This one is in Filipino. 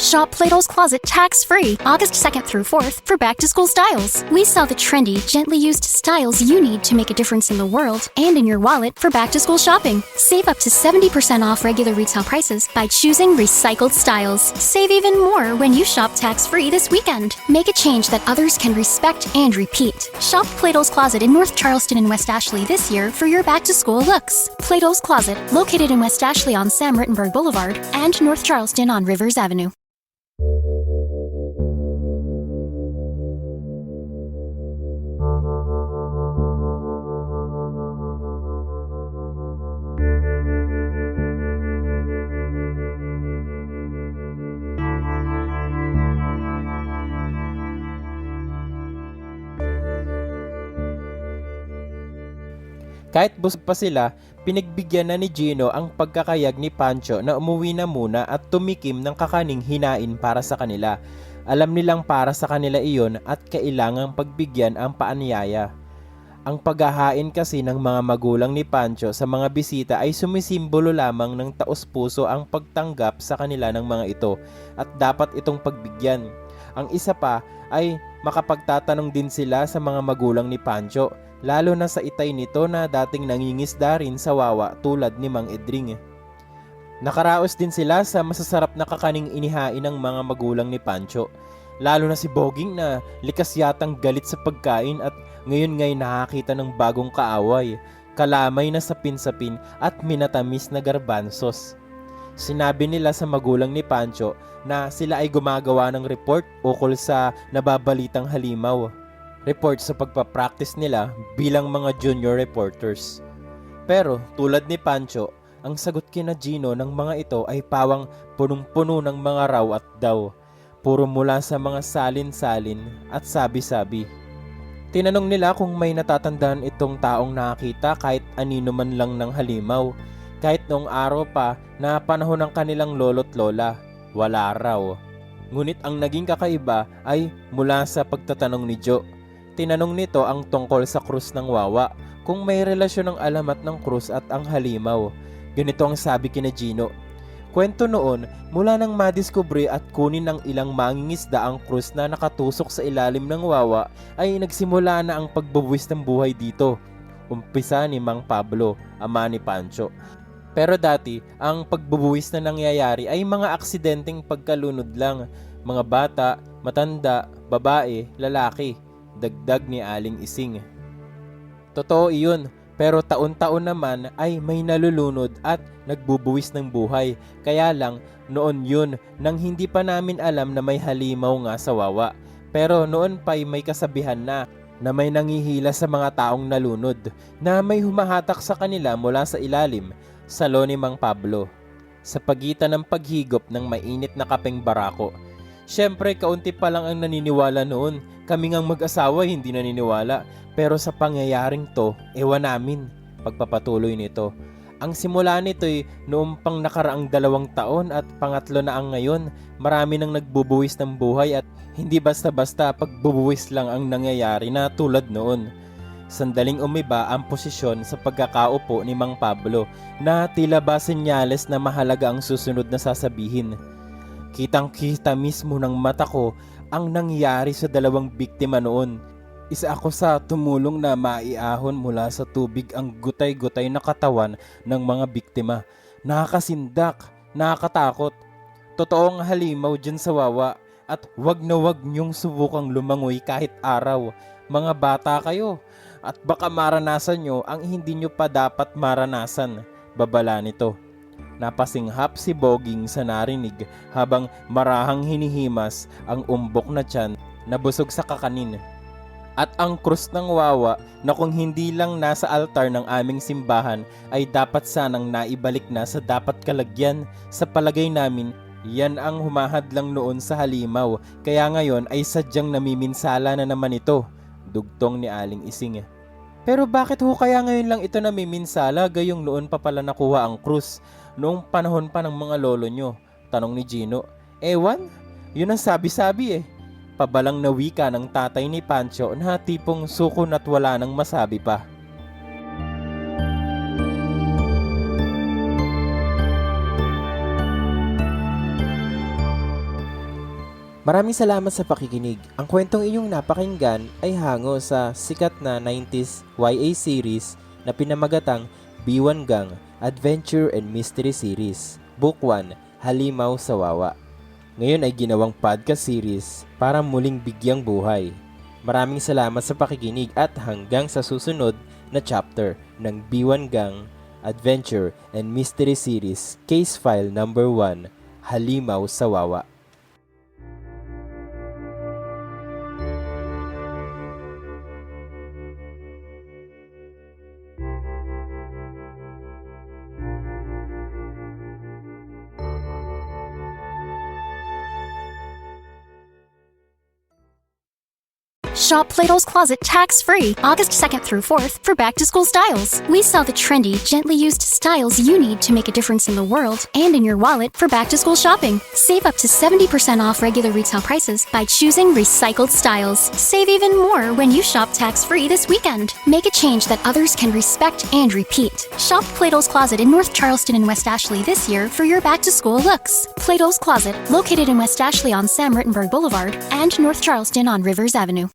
Shop Plato's Closet tax-free August 2nd through 4th for back-to-school styles. We sell the trendy, gently used styles you need to make a difference in the world and in your wallet for back-to-school shopping. Save up to 70% off regular retail prices by choosing recycled styles. Save even more when you shop tax-free this weekend. Make a change that others can respect and repeat. Shop Plato's Closet in North Charleston and West Ashley this year for your back-to-school looks. Plato's Closet, located in West Ashley on Sam Rittenberg Boulevard and North Charleston on Rivers Avenue. Kahit busog pa sila, pinagbigyan na ni Gino ang pagkakayag ni Pancho na umuwi na muna at tumikim ng kakaning hinain para sa kanila. Alam nilang para sa kanila iyon at kailangang pagbigyan ang paanyaya. Ang paghahain kasi ng mga magulang ni Pancho sa mga bisita ay sumisimbolo lamang ng taos-puso ang pagtanggap sa kanila ng mga ito at dapat itong pagbigyan. Ang isa pa ay makapagtatanong din sila sa mga magulang ni Pancho, lalo na sa itay nito na dating nangingisda rin sa Wawa tulad ni Mang Edring. Nakaraos din sila sa masasarap na kakaning inihain ng mga magulang ni Pancho, lalo na si Boging na likas yatang galit sa pagkain at ngayon ngay nakakita ng bagong kaaway, kalamay na sapin-sapin at minatamis na garbanzos. Sinabi nila sa magulang ni Pancho na sila ay gumagawa ng report ukol sa nababalitang halimaw. Report sa pagpapractice nila bilang mga junior reporters. Pero tulad ni Pancho, ang sagot kina Gino ng mga ito ay pawang punong-puno ng mga raw at daw. Puro mula sa mga salin-salin at sabi-sabi. Tinanong nila kung may natatandaan itong taong nakakita kahit anino man lang ng halimaw. Kahit noong araw pa na panahon ng kanilang lolo't lola, wala raw. Ngunit ang naging kakaiba ay mula sa pagtatanong ni Joe. Tinanong nito ang tungkol sa krus ng Wawa, kung may relasyon ng alamat ng krus at ang halimaw. Ganito ang sabi kina Gino. Kwento noon, mula nang madiskubre at kunin ng ilang mangingisda ang krus na nakatusok sa ilalim ng Wawa, ay nagsimula na ang pagbubuwis ng buhay dito. Umpisa ni Mang Pablo, ama ni Pancho. Pero dati, ang pagbubuwis na nangyayari ay mga aksidenteng pagkalunod lang. Mga bata, matanda, babae, lalaki. Dagdag ni Aling Ising. Totoo iyon, pero taon-taon naman ay may nalulunod at nagbubuwis ng buhay. Kaya lang, noon yun nang hindi pa namin alam na may halimaw nga sa Wawa. Pero noon pa'y may kasabihan na may nangihila sa mga taong nalunod, na may humahatak sa kanila mula sa ilalim, salo ni Mang Pablo, sa pagitan ng paghigop ng mainit na kapeng barako. Siyempre, kaunti pa lang ang naniniwala noon. Kami ngang mag-asawa hindi naniniwala. Pero sa pangyayaring to, ewan namin. Pagpapatuloy nito. Ang simula nito'y noong pang nakaraang 2 taon at pangatlo na ang ngayon. Marami nang nagbubuwis ng buhay at hindi basta-basta pagbubuwis lang ang nangyayari na tulad noon. Sandaling umiba ang posisyon sa pagkakaupo ni Mang Pablo na tila ba senyales na mahalaga ang susunod na sasabihin. Kitang-kita mismo ng mata ko ang nangyari sa 2 biktima noon. Isa ako sa tumulong na maiahon mula sa tubig ang gutay-gutay na katawan ng mga biktima. Nakakasindak, nakakatakot. Totoong halimaw dyan sa Wawa at wag na wag niyong subukang lumangoy kahit araw. Mga bata kayo at baka maranasan nyo ang hindi nyo pa dapat maranasan. Babala nito. Napasinghap si Boging sa narinig habang marahang hinihimas ang umbok na tiyan na busog sa kakanin. At ang krus ng Wawa na kung hindi lang nasa altar ng aming simbahan ay dapat sanang naibalik na sa dapat kalagyan. Sa palagay namin, yan ang humahadlang noon sa halimaw, kaya ngayon ay sadyang namiminsala na naman ito. Dugtong ni Aling Ising. Pero bakit ho kaya ngayon lang ito namiminsala gayong noon pa pala nakuha ang krus? Noong panahon pa ng mga lolo nyo? Tanong ni Gino. Ewan, yun ang sabi-sabi eh. Pabalang na wika ng tatay ni Pancho na tipong sukon at wala nang masabi pa. Maraming salamat sa pakikinig. Ang kwentong inyong napakinggan ay hango sa sikat na 90s YA series na pinamagatang B1 Gang Adventure and Mystery Series, Book 1, Halimaw sa Wawa. Ngayon ay ginawang podcast series para muling bigyang buhay. Maraming salamat sa pakikinig at hanggang sa susunod na chapter ng B1 Gang Adventure and Mystery Series, Case File Number 1, Halimaw sa Wawa. Shop Plato's Closet tax-free August 2nd through 4th for back-to-school styles. We sell the trendy, gently used styles you need to make a difference in the world and in your wallet for back-to-school shopping. Save up to 70% off regular retail prices by choosing recycled styles. Save even more when you shop tax-free this weekend. Make a change that others can respect and repeat. Shop Plato's Closet in North Charleston and West Ashley this year for your back-to-school looks. Plato's Closet, located in West Ashley on Sam Rittenberg Boulevard and North Charleston on Rivers Avenue.